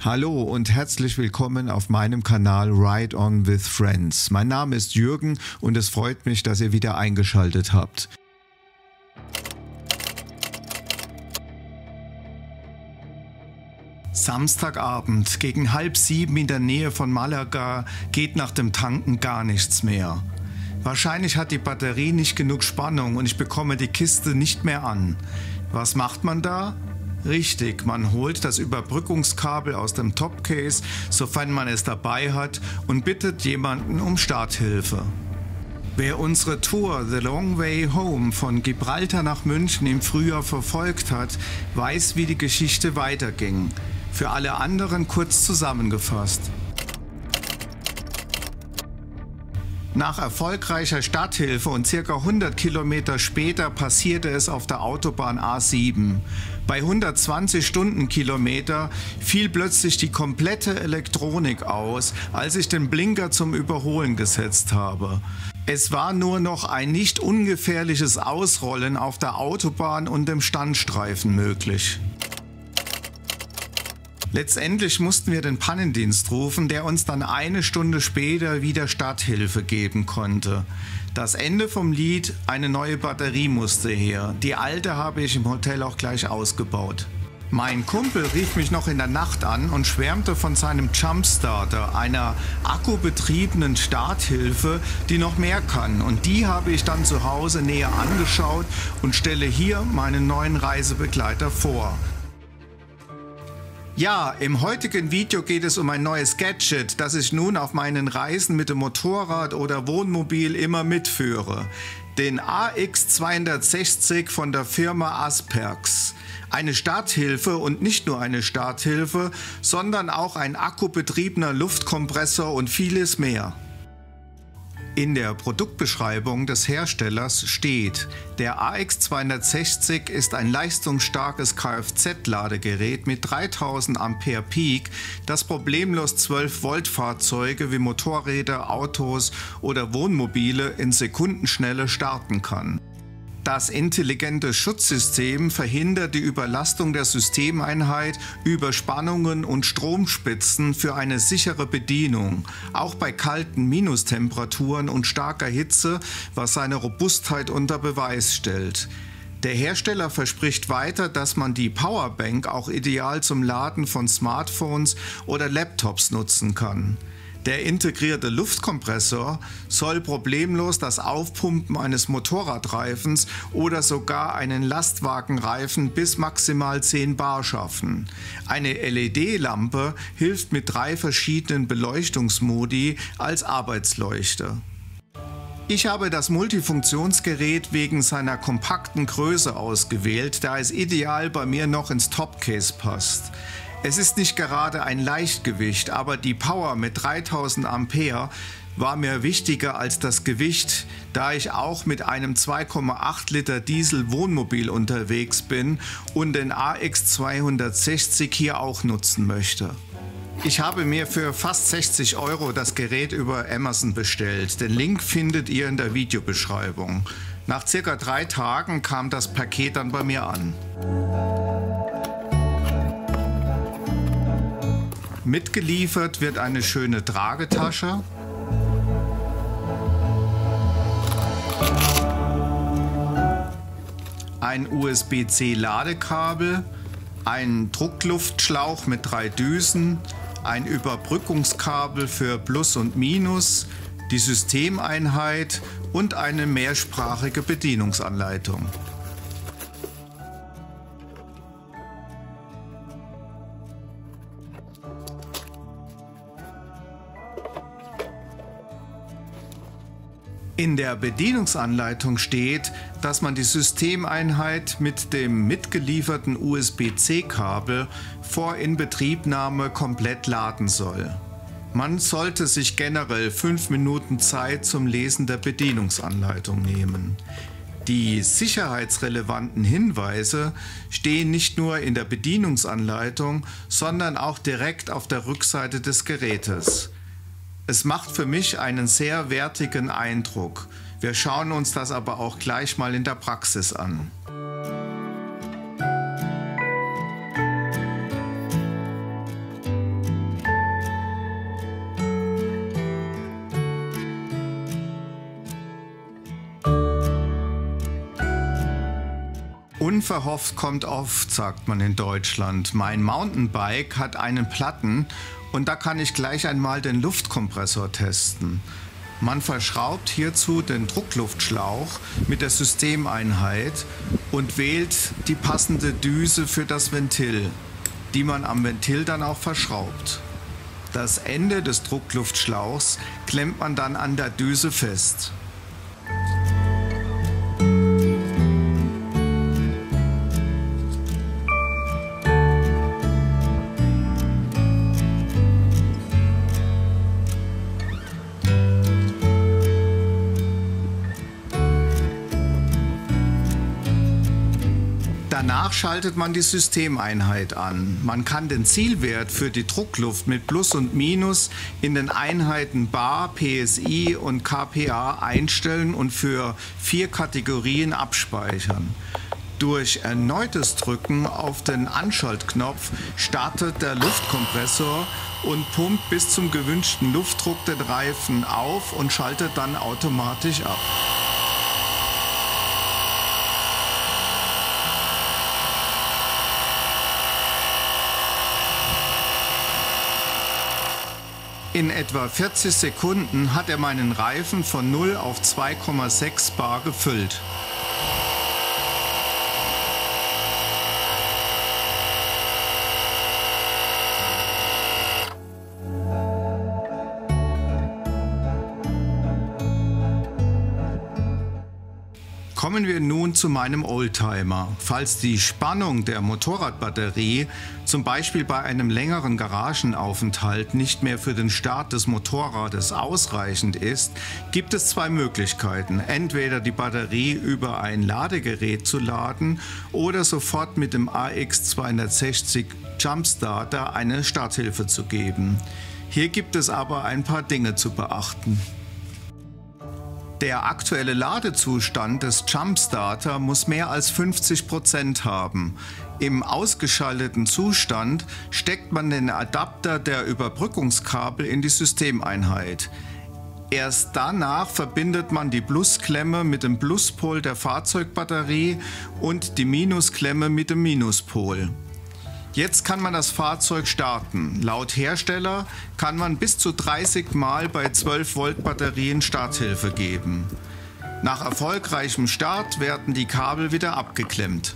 Hallo und herzlich willkommen auf meinem Kanal Ride On with Friends. Mein Name ist Jürgen und es freut mich, dass ihr wieder eingeschaltet habt. Samstagabend gegen 6:30 in der Nähe von Malaga geht nach dem Tanken gar nichts mehr. Wahrscheinlich hat die Batterie nicht genug Spannung und ich bekomme die Kiste nicht mehr an. Was macht man da? Richtig, man holt das Überbrückungskabel aus dem Topcase, sofern man es dabei hat, und bittet jemanden um Starthilfe. Wer unsere Tour The Long Way Home von Gibraltar nach München im Frühjahr verfolgt hat, weiß, wie die Geschichte weiterging. Für alle anderen kurz zusammengefasst. Nach erfolgreicher Starthilfe und ca. 100 Kilometer später passierte es auf der Autobahn A7. Bei 120 Stundenkilometer fiel plötzlich die komplette Elektronik aus, als ich den Blinker zum Überholen gesetzt habe. Es war nur noch ein nicht ungefährliches Ausrollen auf der Autobahn und dem Standstreifen möglich. Letztendlich mussten wir den Pannendienst rufen, der uns dann eine Stunde später wieder Starthilfe geben konnte. Das Ende vom Lied: eine neue Batterie musste her. Die alte habe ich im Hotel auch gleich ausgebaut. Mein Kumpel rief mich noch in der Nacht an und schwärmte von seinem Jumpstarter, einer akkubetriebenen Starthilfe, die noch mehr kann. Und die habe ich dann zu Hause näher angeschaut und stelle hier meinen neuen Reisebegleiter vor. Ja, im heutigen Video geht es um ein neues Gadget, das ich nun auf meinen Reisen mit dem Motorrad oder Wohnmobil immer mitführe. Den AX260 von der Firma Asperx. Eine Starthilfe und nicht nur eine Starthilfe, sondern auch ein akkubetriebener Luftkompressor und vieles mehr. In der Produktbeschreibung des Herstellers steht: Der AX260 ist ein leistungsstarkes Kfz-Ladegerät mit 3000 Ampere Peak, das problemlos 12-Volt-Fahrzeuge wie Motorräder, Autos oder Wohnmobile in Sekundenschnelle starten kann. Das intelligente Schutzsystem verhindert die Überlastung der Systemeinheit, Überspannungen und Stromspitzen für eine sichere Bedienung, auch bei kalten Minustemperaturen und starker Hitze, was seine Robustheit unter Beweis stellt. Der Hersteller verspricht weiter, dass man die Powerbank auch ideal zum Laden von Smartphones oder Laptops nutzen kann. Der integrierte Luftkompressor soll problemlos das Aufpumpen eines Motorradreifens oder sogar einen Lastwagenreifen bis maximal 10 Bar schaffen. Eine LED-Lampe hilft mit 3 verschiedenen Beleuchtungsmodi als Arbeitsleuchte. Ich habe das Multifunktionsgerät wegen seiner kompakten Größe ausgewählt, da es ideal bei mir noch ins Topcase passt. Es ist nicht gerade ein Leichtgewicht, aber die Power mit 3000 Ampere war mir wichtiger als das Gewicht, da ich auch mit einem 2,8 Liter Diesel Wohnmobil unterwegs bin und den AX260 hier auch nutzen möchte. Ich habe mir für fast 60 € das Gerät über Amazon bestellt. Den Link findet ihr in der Videobeschreibung. Nach ca. 3 Tagen kam das Paket dann bei mir an. Mitgeliefert wird eine schöne Tragetasche, ein USB-C Ladekabel, ein Druckluftschlauch mit 3 Düsen, ein Überbrückungskabel für Plus und Minus, die Systemeinheit und eine mehrsprachige Bedienungsanleitung. In der Bedienungsanleitung steht, dass man die Systemeinheit mit dem mitgelieferten USB-C-Kabel vor Inbetriebnahme komplett laden soll. Man sollte sich generell 5 Minuten Zeit zum Lesen der Bedienungsanleitung nehmen. Die sicherheitsrelevanten Hinweise stehen nicht nur in der Bedienungsanleitung, sondern auch direkt auf der Rückseite des Gerätes. Es macht für mich einen sehr wertigen Eindruck. Wir schauen uns das aber auch gleich mal in der Praxis an. Unverhofft kommt oft, sagt man in Deutschland. Mein Mountainbike hat einen Platten und da kann ich gleich einmal den Luftkompressor testen. Man verschraubt hierzu den Druckluftschlauch mit der Systemeinheit und wählt die passende Düse für das Ventil, die man am Ventil dann auch verschraubt. Das Ende des Druckluftschlauchs klemmt man dann an der Düse fest. Danach schaltet man die Systemeinheit an. Man kann den Zielwert für die Druckluft mit Plus und Minus in den Einheiten Bar, PSI und kPa einstellen und für 4 Kategorien abspeichern. Durch erneutes Drücken auf den Anschaltknopf startet der Luftkompressor und pumpt bis zum gewünschten Luftdruck den Reifen auf und schaltet dann automatisch ab. In etwa 40 Sekunden hat er meinen Reifen von 0 auf 2,6 Bar gefüllt. Kommen wir nun zu meinem Oldtimer. Falls die Spannung der Motorradbatterie zum Beispiel bei einem längeren Garagenaufenthalt nicht mehr für den Start des Motorrades ausreichend ist, gibt es 2 Möglichkeiten. Entweder die Batterie über ein Ladegerät zu laden oder sofort mit dem AX260 Jumpstarter eine Starthilfe zu geben. Hier gibt es aber ein paar Dinge zu beachten. Der aktuelle Ladezustand des Jumpstarter muss mehr als 50% haben. Im ausgeschalteten Zustand steckt man den Adapter der Überbrückungskabel in die Systemeinheit. Erst danach verbindet man die Plusklemme mit dem Pluspol der Fahrzeugbatterie und die Minusklemme mit dem Minuspol. Jetzt kann man das Fahrzeug starten. Laut Hersteller kann man bis zu 30 Mal bei 12 Volt Batterien Starthilfe geben. Nach erfolgreichem Start werden die Kabel wieder abgeklemmt.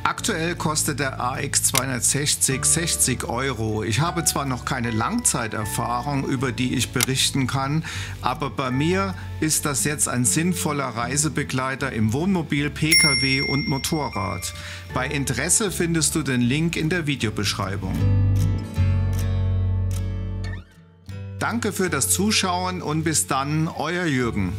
Aktuell kostet der AX260 60 €. Ich habe zwar noch keine Langzeiterfahrung, über die ich berichten kann, aber bei mir ist das jetzt ein sinnvoller Reisebegleiter im Wohnmobil, Pkw und Motorrad. Bei Interesse findest du den Link in der Videobeschreibung. Danke für das Zuschauen und bis dann, euer Jürgen.